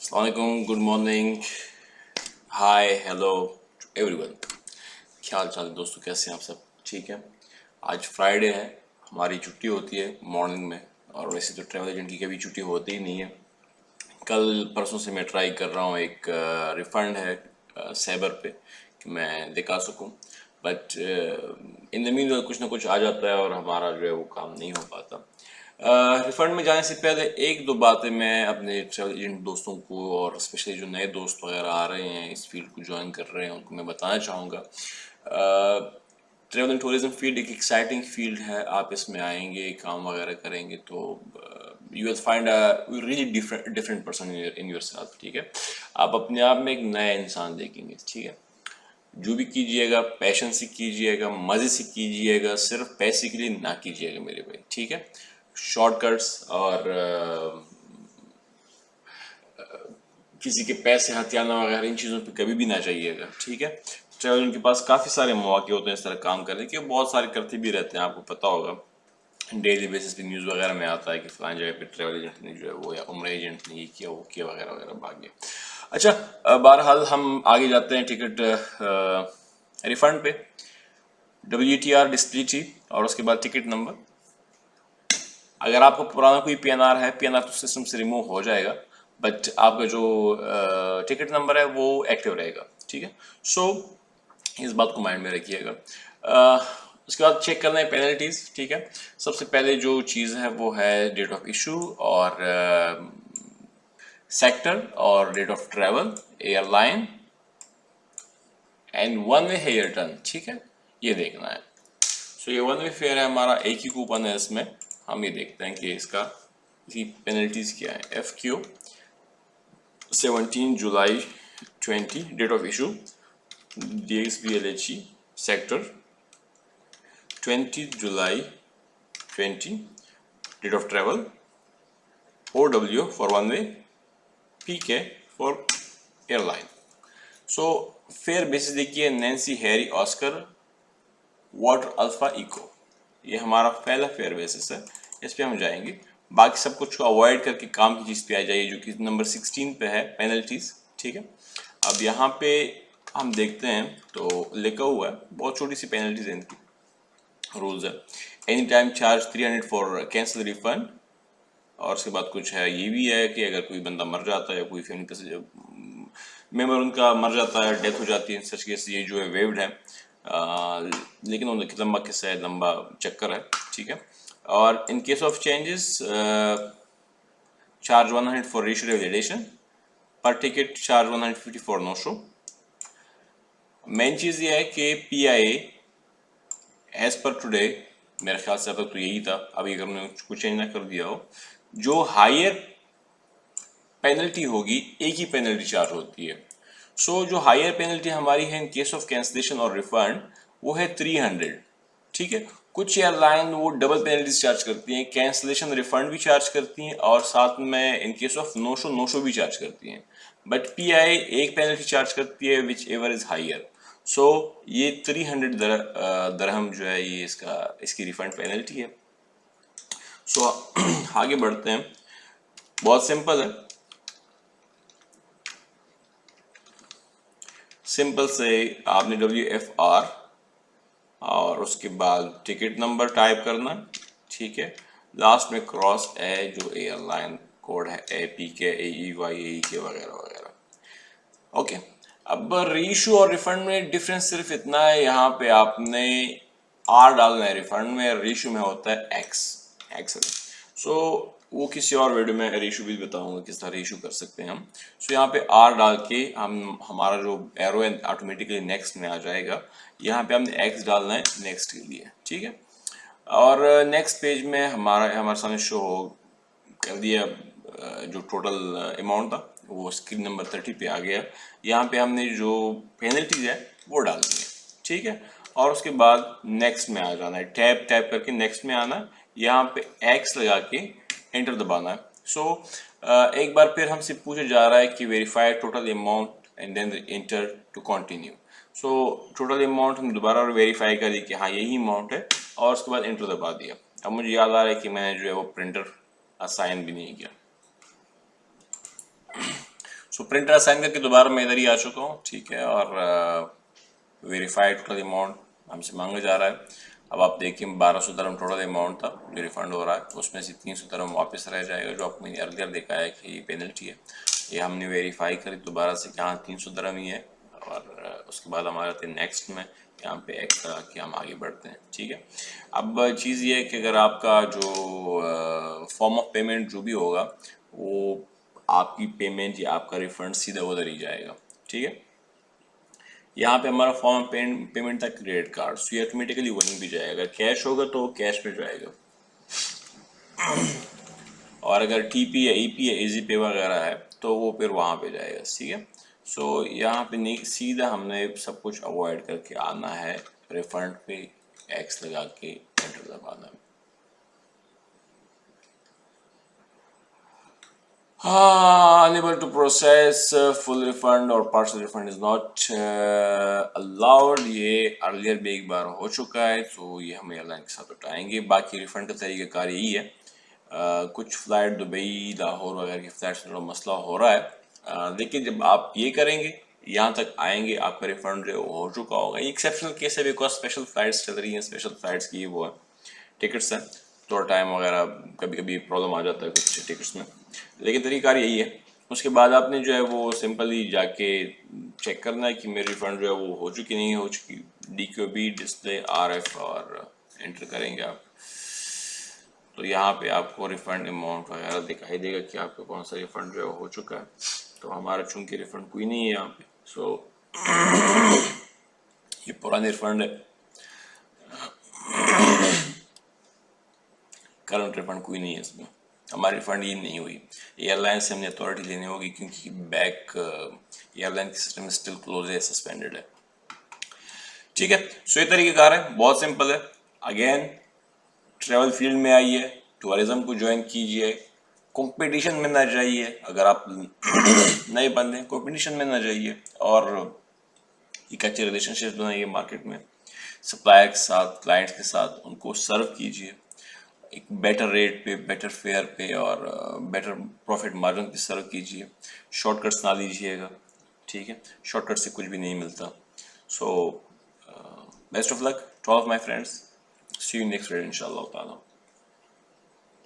अस्सलामुअलैकुम, good morning, हाय, hello everyone. क्या हाल चाल है दोस्तों, कैसे हैं आप सब? ठीक है। आज फ्राइडे है, हमारी छुट्टी होती है मॉर्निंग में। और वैसे तो ट्रैवल एजेंट की कभी छुट्टी होती ही नहीं है। कल परसों से मैं ट्राई कर रहा हूँ, एक रिफंड है साइबर पे कि मैं दिखा सकूँ। बट इन द मीन कुछ ना कुछ आ जाता है और हमारा जो है वो काम नहीं हो पाता। रिफंड में जाने से पहले एक दो बातें मैं अपने ट्रैवल एजेंट दोस्तों को और स्पेशली जो नए दोस्त वगैरह आ रहे हैं, इस फील्ड को ज्वाइन कर रहे हैं, उनको मैं बताना चाहूँगा। ट्रैवल एंड टूरिज्म फील्ड एक एक्साइटिंग फील्ड है। आप इसमें आएंगे, काम वगैरह करेंगे तो you will find a really different person in your self. ठीक है, आप अपने आप में एक नया इंसान देखेंगे। ठीक है, जो भी कीजिएगा पैशन से कीजिएगा, मज़े से कीजिएगा, सिर्फ पैसे के लिए ना कीजिएगा मेरे भाई। ठीक है, शॉर्टकट्स और किसी के पैसे हथियाना वगैरह इन चीज़ों पे कभी भी ना चाहिएगा। ठीक है, ट्रैवल उनके पास काफ़ी सारे मौके होते हैं इस तरह काम करने के, बहुत सारे करते भी रहते हैं, आपको पता होगा। डेली बेसिस पे न्यूज़ वगैरह में आता है कि फलानी जगह पे ट्रैवल एजेंट ने जो है वो, या उम्र एजेंट ने ये किया वो किया वगैरह वगैरह, भाग गया। अच्छा, बहरहाल हम आगे जाते हैं टिकट रिफंड पे। WTR डिस्प्ले टी और उसके बाद टिकट नंबर। अगर आपका पुराना कोई PNR है, PNR तो सिस्टम से रिमूव हो जाएगा, बट आपका जो टिकट नंबर है वो एक्टिव रहेगा। ठीक है, सो इस बात को माइंड में रखिएगा। उसके बाद चेक करना है पेनल्टीज। ठीक है, सबसे पहले जो चीज़ है वो है डेट ऑफ इशू और सेक्टर और date of travel, airline and one way return. ठीक है, ये देखना है। सो ये वन वे फेयर है हमारा, एक ही कूपन है इसमें। हम ये देखते हैं कि इसकी पेनल्टीज क्या है। FQ 17 जुलाई 20, date of issue DXBLHE sector 20 जुलाई 20, date of travel OW for one way, PK for airline. So fare basis देखिए, Nancy Harry Oscar water alpha echo, ये हमारा पहला फेयर बेसिस है, इस पे हम जाएंगे। बाकी सब कुछ को अवॉइड करके काम की चीज़ पे आ जाइए, जो कि नंबर 16 पे है, पेनल्टीज। ठीक है, अब यहाँ पे हम देखते हैं तो लिखा हुआ है, बहुत छोटी सी पेनल्टीज है इनकी, रूल्स है। Any time charge 300 for cancel refund. और उसके बाद कुछ है, ये भी है कि अगर कोई बंदा मर जाता है या कोई फैमिली मेम्बर उनका मर जाता है, डेथ हो जाती है, सच केस ये जो है वेव्ड है। लेकिन उनका लंबा किस्सा है, लंबा चक्कर है। ठीक है, और in case of changes charge 100 for ratio validation, पर ticket charge 150 for no show. Main चीज़ ये है कि PIA एज पर टुडे, मेरे ख्याल से अब तक तो यही था, अभी अगर उन्होंने कुछ चेंज ना कर दिया हो, जो हायर पेनल्टी होगी एक ही पेनल्टी चार्ज होती है। सो जो हायर पेनल्टी हमारी है इन केस ऑफ कैंसिलेशन और रिफंड, वो है 300। ठीक है, कुछ एयरलाइन वो डबल पेनल्टीज चार्ज करती हैं, कैंसिलेशन रिफंड भी चार्ज करती हैं और साथ में in case of no show भी चार्ज करती हैं। बट PI एक पेनल्टी चार्ज करती है which ever is higher. So ये 300 दरहम जो है ये इसकी रिफंड पेनल्टी है। सो आगे बढ़ते हैं, बहुत सिंपल है। सिंपल से आपने WFR और उसके बाद टिकट नंबर टाइप करना। ठीक है, लास्ट में क्रॉस है जो एयरलाइन कोड है, APK AEY AEK वगैरह वगैरह। ओके, अब रीइशू और रिफंड में डिफरेंस सिर्फ इतना है, यहाँ पे आपने R डालना है रिफंड में, रीइशू में होता है X। सो वो किसी और वीडियो में रीइशू भी बताऊंगा किस तरह रीइशू कर सकते हैं हम। सो यहाँ पे R डाल के हमारा जो एरो है ऑटोमेटिकली नेक्स्ट में आ जाएगा। यहाँ पे हमने X डालना है नेक्स्ट के लिए। ठीक है, और नेक्स्ट पेज में हमारे सामने शो कर दिया जो टोटल अमाउंट था वो स्क्रीन नंबर 30 पे आ गया। यहाँ पे हमने जो पेनल्टीज है वो डालनी है। ठीक है, और उसके बाद नेक्स्ट में आ जाना है, टैप टैप करके नेक्स्ट में आना है, यहाँ पे X लगा के एंटर दबाना है। सो एक बार फिर हमसे पूछा जा रहा है कि verify total amount and then enter to continue. So total amount हम दोबारा वेरीफाई करें कि हाँ यही अमाउंट है, और उसके बाद एंटर दबा दिया। अब मुझे याद आ रहा है कि मैंने जो है वो प्रिंटर असाइन भी नहीं किया। सो प्रिंटर असाइन करके दोबारा मैं इधर ही आ चुका हूँ, ठीक है, और वेरीफाइड टोटल अमाउंट हमसे मांगा जा रहा है। अब आप देखिए 1200 दरम टोटल अमाउंट था जो रिफंड हो रहा है, उसमें से 300 दरम वापस रह जाएगा, जो आपने अर्लियर देखा है कि ये पेनल्टी है। ये हमने वेरीफाई करी दोबारा से कि हाँ 300 दरम ही है, और उसके बाद हमारा थे नेक्स्ट में, यहाँ पे एक्स्ट्रा कि हम आगे बढ़ते हैं, ठीक है। अब चीज़ ये है कि अगर आपका जो फॉर्म ऑफ पेमेंट जो भी होगा वो आपकी पेमेंट या आपका रिफंड सीधा उधर ही जाएगा, ठीक है। यहाँ पे हमारा फॉर्म पेमेंट था क्रेडिट कार्ड, सो ये ऑटोमेटिकली वहीं भी जाएगा। अगर कैश होगा तो वो कैश पे जाएगा, और अगर टीपी या ईपी या इजी पे वगैरह है तो वो फिर वहाँ पे जाएगा, ठीक है। सो यहाँ पे नहीं, सीधा हमने सब कुछ अवॉइड करके आना है, रिफंड पे एक्स लगा के एंटर दबाना है। Unable to process full refund or partial refund is not allowed। ये अर्लियर भी एक बार हो चुका है, तो ये हम एयरलाइन के साथ उठाएंगे। बाकी रिफंड का तरीक़ाकार यही है। कुछ फ़्लाइट दुबई, लाहौर वगैरह की फ़्लाइट्स में थोड़ा मसला हो रहा है, लेकिन जब आप ये करेंगे, यहाँ तक आएंगे, आपका रिफंड जो हो चुका होगा। ये एक्सेप्शनल केस है, बिकॉज स्पेशल फ़्लाइट्स चल रही हैं, स्पेशल फ़्लाइट्स की वो है, टिकट्स हैं, थोड़ा टाइम वगैरह कभी कभी प्रॉब्लम आ जाता है कुछ टिकट्स में, लेकिन तरीक़ाकार यही है। उसके बाद आपने जो है वो सिंपली जाके चेक करना है कि मेरी रिफ़ंड जो है वो हो चुकी नहीं हो चुकी। DQB डिस्प्ले RF और एंटर करेंगे आप, तो यहाँ पे आपको रिफ़ंड अमाउंट वगैरह दिखाई देगा कि आपका कौन सा रिफ़ंड जो है हो चुका है। तो हमारा चूँकि रिफ़ंड कोई नहीं है यहाँ पे, सो ये पुरानी रिफ़ंड है, करंट रिफंड कोई नहीं है इसमें। हमारी रिफंड ये नहीं हुई, एयरलाइन से हमने अथॉरिटी लेनी होगी, क्योंकि बैक एयरलाइन की सिस्टम स्टिल क्लोज है, सस्पेंडेड है, ठीक है। सो ये तरीक़ेकार है, बहुत सिंपल है। अगेन ट्रैवल फील्ड में आइए, टूरिज्म को ज्वाइन कीजिए, कंपटीशन में ना जाइए। अगर आप नए बंदे हैं, कंपटीशन में ना जाइए, और एक अच्छे रिलेशनशिप बनाइए मार्केट में, सप्लायर के साथ, क्लाइंट्स के साथ, उनको सर्व कीजिए एक बेटर रेट पे, बेटर फेयर पे, और बेटर प्रॉफिट मार्जिन पे सर्व कीजिए। शॉर्टकट्स ना लीजिएगा, ठीक है, शॉर्टकट से कुछ भी नहीं मिलता। So best of luck to all of my friends, see you next video इंशाल्लाह ताला।